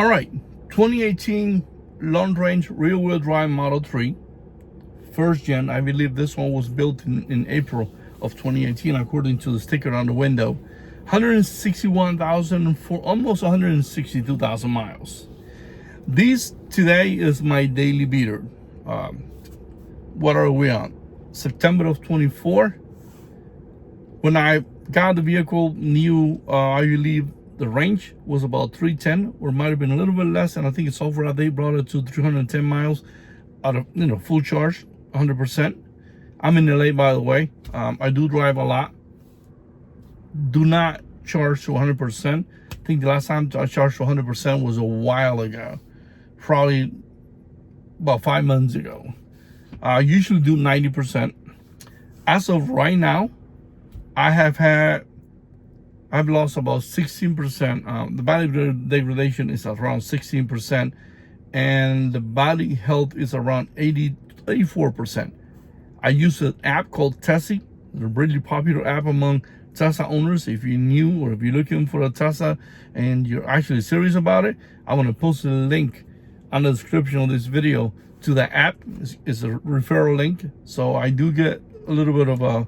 All right, 2018 long range rear wheel drive Model 3, first gen. I believe this one was built in April of 2018, according to the sticker on the window. 161,000 for almost 162,000 miles. This today is my daily beater. What are we on? September of 24. When I got the vehicle new, I believe the range was about 310, or might have been a little bit less, and I think it's over. They brought it to 310 miles out of full charge, 100%. I'm in LA, by the way. I do drive a lot. Do not charge to 100%. I think the last time I charged to 100% was a while ago, probably about 5 months ago. I usually do 90%. As of right now, I've lost about 16%. The battery degradation is around 16%, and the battery health is around 84%. I use an app called Tessie, a really popular app among Tesla owners. If you're new or if you're looking for a Tesla and you're actually serious about it, I want to post a link on the description of this video to the app. It's a referral link, so I do get a little bit of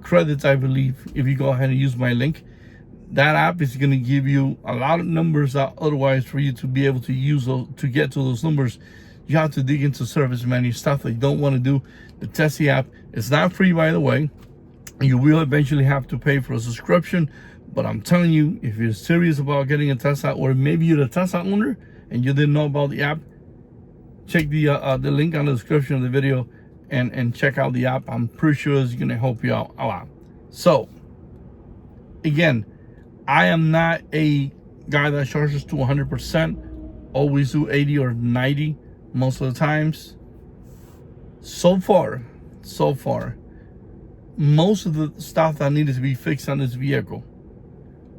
credits, I believe, if you go ahead and use my link. That app is going to give you a lot of numbers that otherwise, for you to be able to use those, to get to those numbers, you have to dig into service menu, stuff that you don't want to do. The Tessie app is not free, by the way. You will eventually have to pay for a subscription, but I'm telling you, if you're serious about getting a Tesla, or maybe you're a Tesla owner and you didn't know about the app, check the link on the description of the video and check out the app. I'm pretty sure it's going to help you out a lot. So, again, I am not a guy that charges to 100%. Always do 80 or 90 most of the times. So far, most of the stuff that needed to be fixed on this vehicle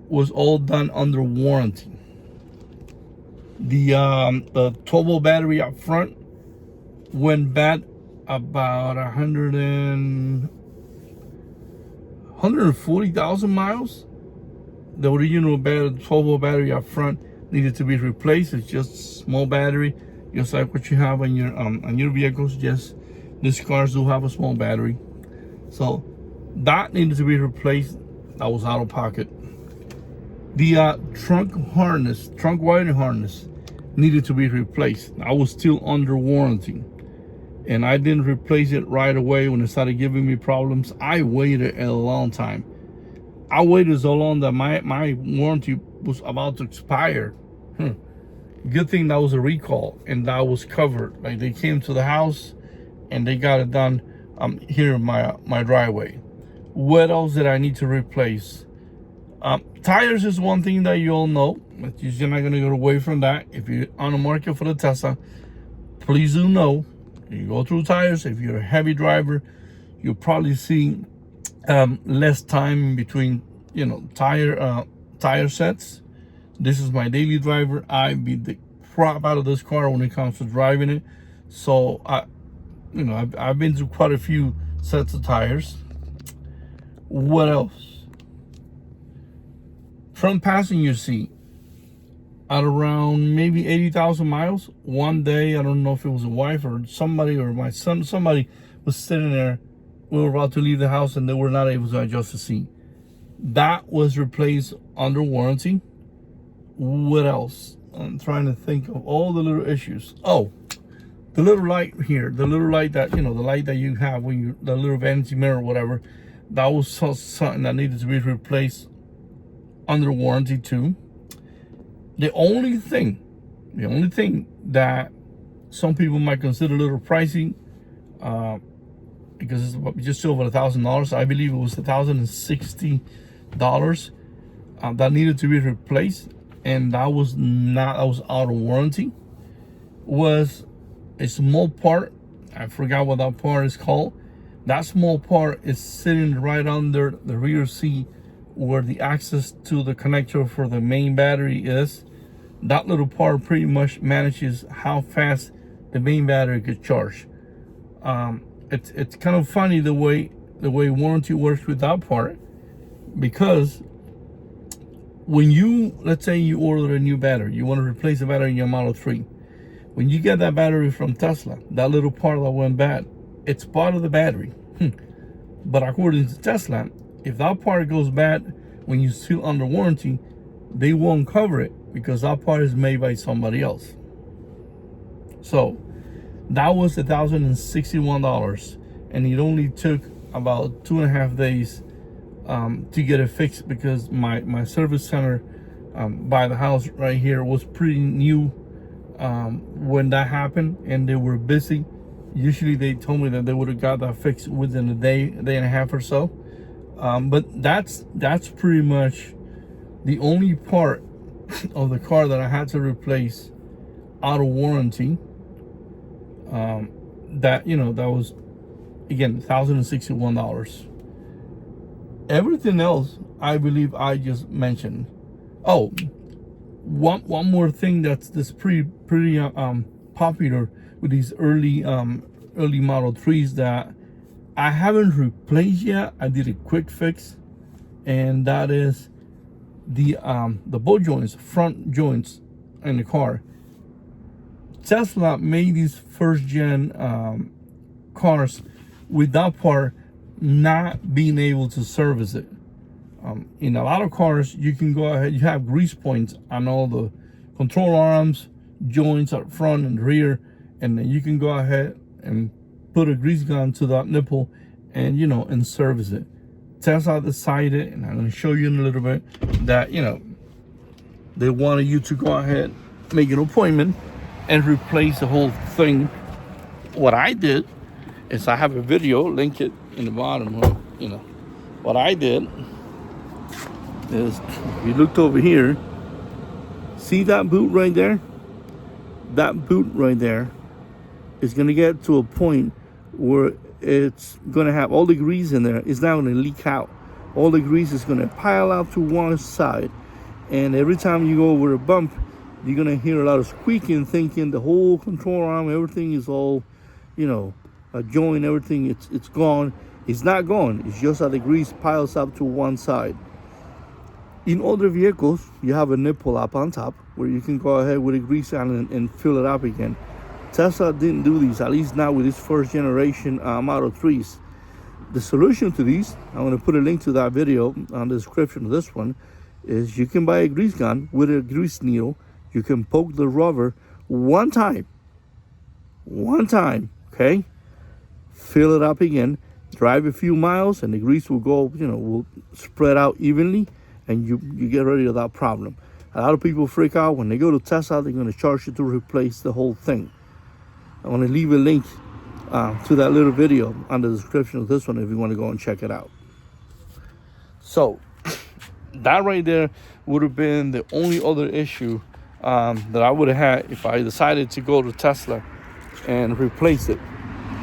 was all done under warranty. The 12-volt battery up front went bad about 140,000 miles. The original 12-volt battery up front needed to be replaced. It's just small battery, just like what you have on your vehicles. Just these cars do have a small battery, so that needed to be replaced. That was out of pocket. The trunk wiring harness needed to be replaced. I was still under warranty, and I didn't replace it right away when it started giving me problems. I waited a long time. I waited so long that my warranty was about to expire. Good thing that was a recall and that was covered. Like, they came to the house and they got it done here in my driveway. What else did I need to replace? Tires is one thing that you all know, but you're not gonna go away from that. If you're on the market for the Tesla, please do know, you go through tires. If you're a heavy driver, you'll probably see less time in between, tire sets. This is my daily driver. I beat the crap out of this car when it comes to driving it. So I've been through quite a few sets of tires. What else? Front passenger seat at around maybe 80,000 miles. One day, I don't know if it was a wife or somebody or my son, somebody was sitting there. We were about to leave the house and they were not able to adjust the seat. That was replaced under warranty. What else? I'm trying to think of all the little issues. Oh, the little light here, the little light that, the light that you have when you, the little vanity mirror or whatever, that was something that needed to be replaced under warranty too. The only thing that some people might consider a little pricey, because it's just over $1,000. I believe it was $1,060 that needed to be replaced, and that was out of warranty. Was a small part. I forgot what that part is called. That small part is sitting right under the rear seat where the access to the connector for the main battery is. That little part pretty much manages how fast the main battery could charge. It's kind of funny the way warranty works with that part, because when you, let's say you order a new battery, you want to replace the battery in your Model 3. When you get that battery from Tesla, that little part that went bad, it's part of the battery. But according to Tesla, if that part goes bad when you're still under warranty, they won't cover it because that part is made by somebody else. So that was $1,061, and it only took about 2.5 days to get it fixed because my service center by the house right here was pretty new when that happened, and they were busy. Usually they told me that they would have got that fixed within a day and a half or so. But that's pretty much the only part of the car that I had to replace out of warranty. That was, again, $1,061. Everything else, I believe I just mentioned. Oh, one more thing that's pretty popular with these early Model 3s that I haven't replaced yet. I did a quick fix, and that is the bolt joints, front joints in the car. Tesla made these first gen cars with that part not being able to service it. In a lot of cars, you can go ahead, you have grease points on all the control arms, joints up front and rear, and then you can go ahead and put a grease gun to that nipple and and service it. Tesla decided, and I'm going to show you in a little bit, that they wanted you to go ahead, make an appointment, and replace the whole thing. What I did is, I have a video, link it in the bottom. What I did is, if you looked over here, see that boot right there? That boot right there is going to get to a point where it's going to have all the grease in there. It's now going to leak out. All the grease is going to pile out to one side, and every time you go over a bump, you're going to hear a lot of squeaking, thinking the whole control arm, everything is all, a joint, everything, it's gone. It's not gone. It's just that the grease piles up to one side. In other vehicles, you have a nipple up on top where you can go ahead with a grease gun and fill it up again. Tesla didn't do these, at least not with this first generation Model 3s. The solution to these, I'm going to put a link to that video on the description of this one, is you can buy a grease gun with a grease needle. You can poke the rubber one time, okay? Fill it up again, drive a few miles, and the grease will go, will spread out evenly, and you get rid of that problem. A lot of people freak out when they go to Tesla. They're going to charge you to replace the whole thing. I want to leave a link to that little video on the description of this one if you want to go and check it out. So that right there would have been the only other issue that I would have had if I decided to go to Tesla and replace it.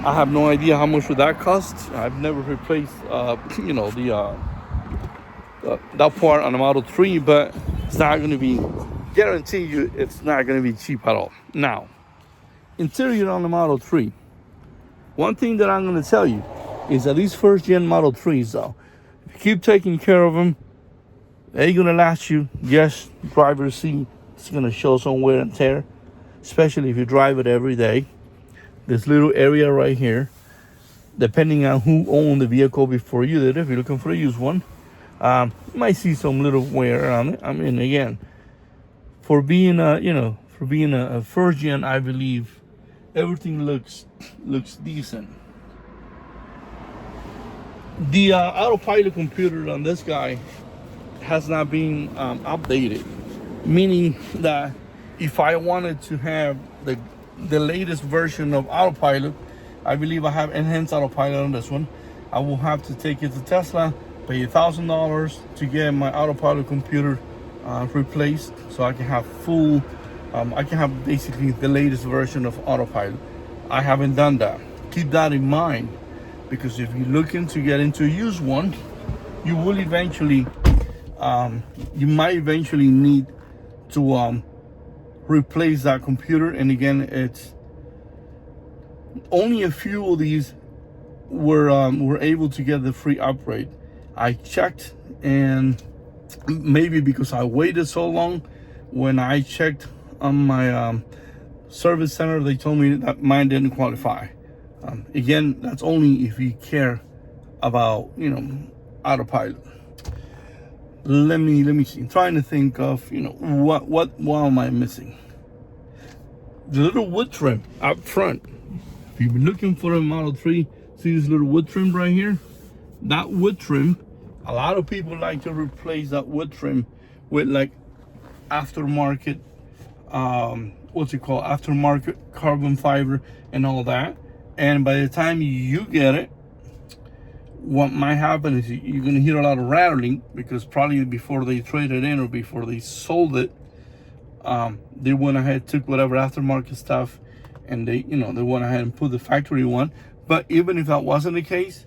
I have no idea how much would that cost. I've never replaced that part on the Model 3, but it's not going to be, guarantee you, it's not going to be cheap at all. Now, interior on the Model 3. One thing that I'm going to tell you is that these first gen Model 3s, though, if you keep taking care of them, they're going to last you. Yes, driver's seat, it's going to show some wear and tear, especially if you drive it every day. This little area right here, depending on who owned the vehicle before you did, if you're looking for a used one, you might see some little wear on it. I mean, again, for being a first gen, I believe everything looks decent. The autopilot computer on this guy has not been updated, meaning that if I wanted to have the latest version of autopilot, I believe I have enhanced autopilot on this one, I will have to take it to Tesla, pay $1,000 to get my autopilot computer replaced, so I can have I can have basically the latest version of autopilot. I haven't done that. Keep that in mind, because if you're looking to get into a used one, you will eventually, you might eventually need to replace that computer. And again, it's only a few of these were able to get the free upgrade. I checked, and Maybe because I waited so long. When I checked on my service center, they told me that mine didn't qualify. Again, that's only if you care about, autopilot. Let me see. I'm trying to think of, what am I missing? The little wood trim up front. If you've been looking for a Model 3, see this little wood trim right here? That wood trim, a lot of people like to replace that wood trim with like aftermarket, aftermarket carbon fiber and all that. And by the time you get it, what might happen is you're gonna hear a lot of rattling, because probably before they traded in or before they sold it, they went ahead, took whatever aftermarket stuff, and they went ahead and put the factory one. But even if that wasn't the case,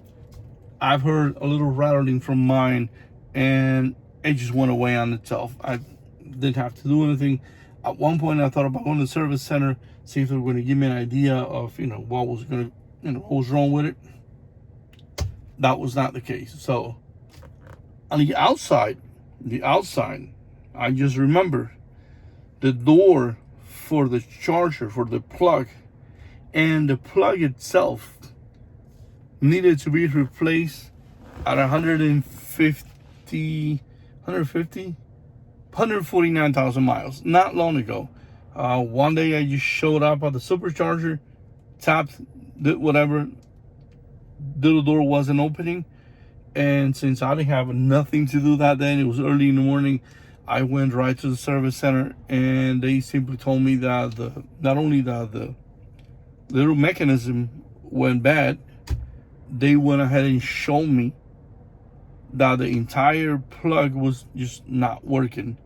I've heard a little rattling from mine, and it just went away on itself. I didn't have to do anything. At one point, I thought about going to the service center, see if they were going to give me an idea of what was wrong with it. That was not the case. So on the outside, I just remember the door for the charger, for the plug, and the plug itself needed to be replaced at 149,000 miles, not long ago. One day I just showed up at the supercharger, tapped, did whatever, little door wasn't opening, and since I didn't have nothing to do that day, it was early in the morning, I went right to the service center, and they simply told me that not only that the little mechanism went bad, they went ahead and showed me that the entire plug was just not working,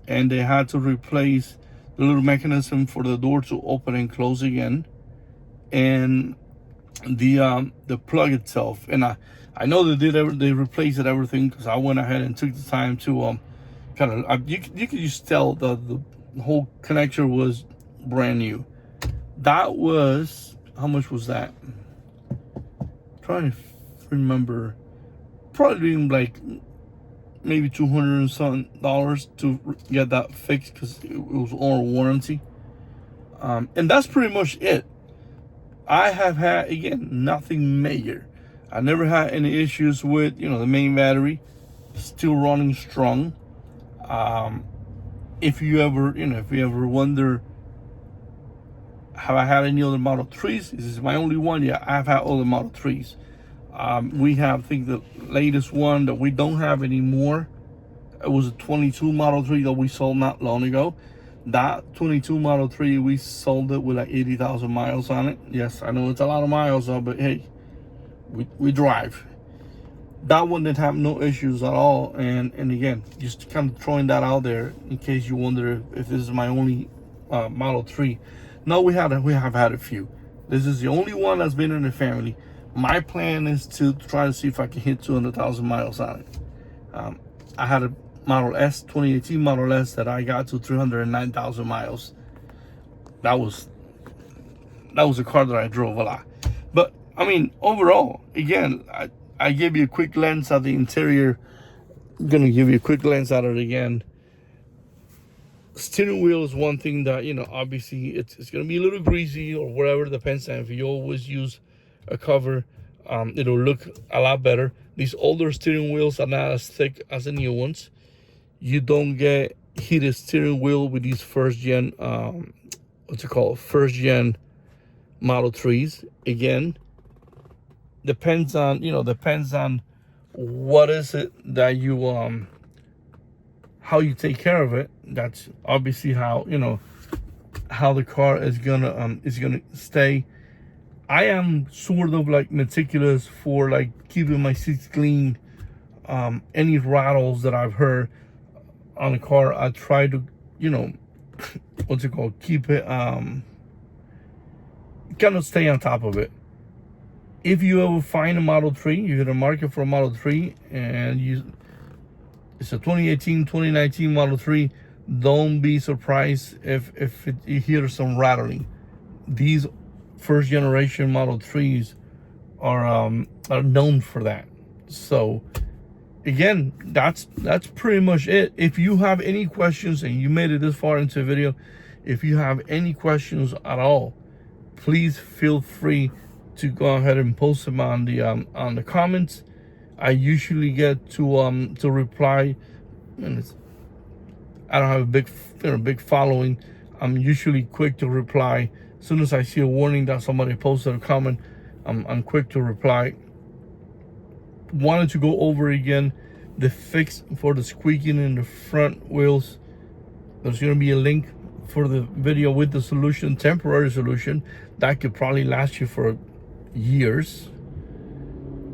and they had to replace the little mechanism for the door to open and close again, and the plug itself. And I know they replaced everything, because I went ahead and took the time to you could just tell the whole connector was brand new. That was, how much was that? Trying to remember, probably like maybe $200 and something to get that fixed, because it was on warranty. And that's pretty much it. I have had, again, nothing major. I never had any issues with, the main battery, still running strong. If you ever wonder, have I had any other Model 3s? This is my only one. Yeah, I've had other Model 3s. We have, I think the latest one that we don't have anymore, it was a 22 Model 3 that we sold not long ago. That 22 Model 3, we sold it with like 80,000 miles on it. Yes, I know it's a lot of miles, but hey, we drive. That one didn't have no issues at all. And again, just kind of throwing that out there in case you wonder if this is my only Model 3. No, we have had a few. This is the only one that's been in the family. My plan is to try to see if I can hit 200,000 miles on it. I had a Model S, 2018 Model S, that I got to 309,000 miles. That was a car that I drove a lot. But I mean, overall, again, I gave you a quick glance at the interior. I'm gonna give you a quick glance at it again. Steering wheel is one thing that, obviously it's gonna be a little greasy or whatever, depends on if you always use a cover. It'll look a lot better. These older steering wheels are not as thick as the new ones. You don't get heated steering wheel with these first gen Model 3s. Again, depends on what is it that you how you take care of it. That's obviously how the car is gonna stay. I am sort of like meticulous for like keeping my seats clean. Any rattles that I've heard on a car, I try to keep it kind of stay on top of it. If you ever find a Model 3, you're in the market for a Model 3, and it's a 2018, 2019 Model 3, don't be surprised if you hear some rattling. These first generation Model 3s are known for that. So again, that's pretty much it. If you have any questions and you made it this far into the video, if you have any questions at all, please feel free to go ahead and post them on the comments. I usually get to reply, and I don't have a big following. I'm usually quick to reply. As soon as I see a warning that somebody posted a comment, I'm quick to reply. Wanted to go over again the fix for the squeaking in the front wheels. There's going to be a link for the video with the solution, temporary solution that could probably last you for years.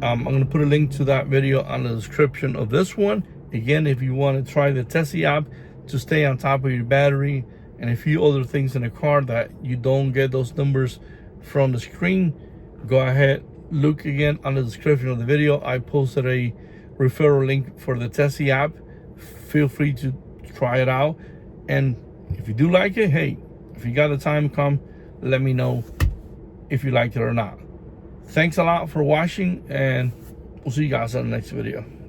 I'm going to put a link to that video on the description of this one. Again, if you want to try the Tessie app to stay on top of your battery and a few other things in the car that you don't get those numbers from the screen, go ahead, look again on the description of the video. I posted a referral link for the Tessie app. Feel free to try it out, and if you do like it, hey, if you got the time, come let me know if you liked it or not. Thanks a lot for watching, and we'll see you guys on the next video.